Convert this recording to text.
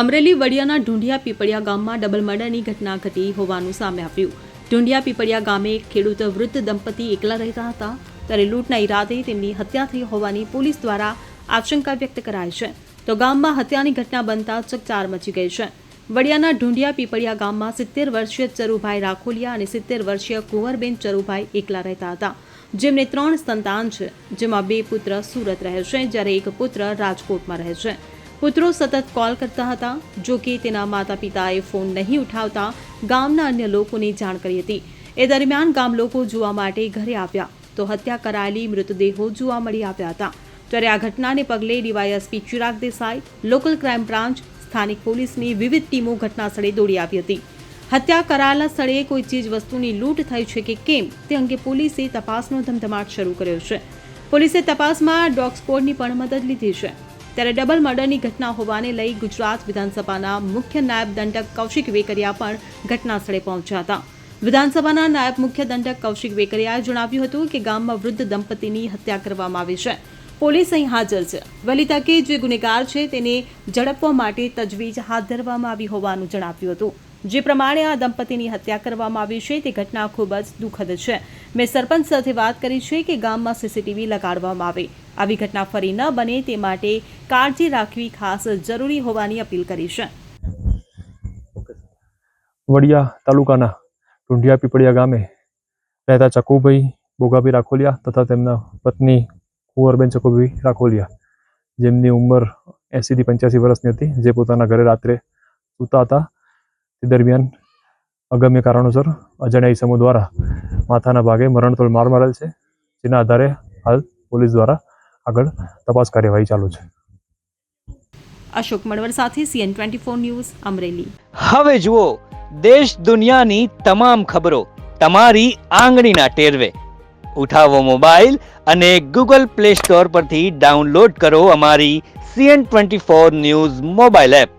અમરેલી વડિયાના ઢુંઢિયા પીપળિયા ગામમાં ડબલ મર્ડરની ઘટના ઘટી હોવાનું સામે આવ્યું। ઢુંઢિયા પીપળિયા ગામે એક ખેડૂત વૃદ્ધ દંપતી એકલા રહેતા હતા ત્યારે લૂંટના ઈરાદે તેમની હત્યા થઈ હોવાની પોલીસ દ્વારા આશંકા વ્યક્ત કરાઈ છે। તો ગામમાં હત્યાની ઘટના બનતા ચકચાર મચી ગઈ છે। વડિયાના ઢુંઢિયા પીપળિયા ગામમાં 70 વર્ષીય ચરુભાઈ રાખોલિયા અને 70 વર્ષીય કુંવરબેન ચરુભાઈ એકલા રહેતા હતા, જેમને 3 સંતાન છે, જેમાં 2 પુત્ર સુરત રહે છે જ્યારે એક પુત્ર રાજકોટમાં રહે છે। પુત્રો સતત કોલ કરતા હતા, જો કે તેના માતા પિતાએ ફોન નહીં ઉઠાવતા ગામના અન્ય લોકોને જાણ કરી હતી। એ દરમિયાન ગામ લોકો જોવા માટે ઘરે આવ્યા તો હત્યા કરાયેલી મૃતદેહો જોવા મળી આવ્યા હતા। ત્યારે આ ઘટનાને પગલે DYSP Chirag Desai, local crime branch, સ્થાનિક પોલીસની વિવિધ ટીમો ઘટનાસ્થળે દોડી આવી હતી। હત્યા કરાયેલા સ્થળે કોઈ ચીજ વસ્તુની લૂંટ થઈ છે કે કેમ તે અંગે પોલીસે તપાસનો ધમધમાટ શરૂ કર્યો છે। પોલીસે તપાસમાં ડોગ સ્ક્વોડની પણ મદદ લીધી છે। ત્યારે ડબલ મર્ડરની ઘટના હોવાને લઈ ગુજરાત વિધાનસભાના મુખ્ય નાયબ દંડક કૌશિક વેકરિયા પણ ઘટનાસ્થળે પહોંચ્યા હતા। વિધાનસભાના નાયબ મુખ્ય દંડક કૌશિક વેકરિયાએ જણાવ્યું હતું કે ગામમાં વૃદ્ધ દંપતીની હત્યા કરવામાં આવી છે। પોલીસ અહીં હાજર છે। વહેલી તકે જે ગુનેગાર છે તેને ઝડપવા માટે તજવીજ હાથ ધરવામાં આવી હોવાનું જણાવ્યું હતું। જે પ્રમાણે આ દંપતીની હત્યા કરવામાં આવી છે તે ઘટના ખૂબ જ દુઃખદ છે। મેં સરપંચ સાથે વાત કરી છે કે ગામમાં સીસીટીવી લગાડવામાં આવે, આવી ઘટના ફરી ન બને તે માટે કાળજી રાખવી ખાસ જરૂરી હોવાની અપીલ કરી છે। વડિયા તાલુકાના ઢુંઢિયા પીપળિયા ગામે રહેતા ચકુભાઈ બોગાભાઈ રાખોલિયા તથા તેમના પત્ની કુંવરબેન ચકુભાઈ રાખોલિયા, જેમની ઉંમર 80 થી 85 વર્ષની હતી, જે પોતાના ઘરે રાત્રે સૂતા હતા તે દરમિયાન અગમ્ય કારણોસર અજાણ્યા ઈસમો દ્વારા માથાના ભાગે મરણતોલ માર મારેલ છે, જેના આધારે હાલ પોલીસ દ્વારા આગળ તપાસ કાર્યવાહી ચાલુ છે। અશોક મડવર સાથે CN24 ન્યૂઝ અમરેલી। હવે જુઓ દેશ દુનિયાની તમામ ખબરો તમારી આંગળીના ટેરવે। ઉઠાવો મોબાઈલ અને Google Play Store પરથી ડાઉનલોડ કરો અમારી CN24 ન્યૂઝ મોબાઈલ એપ।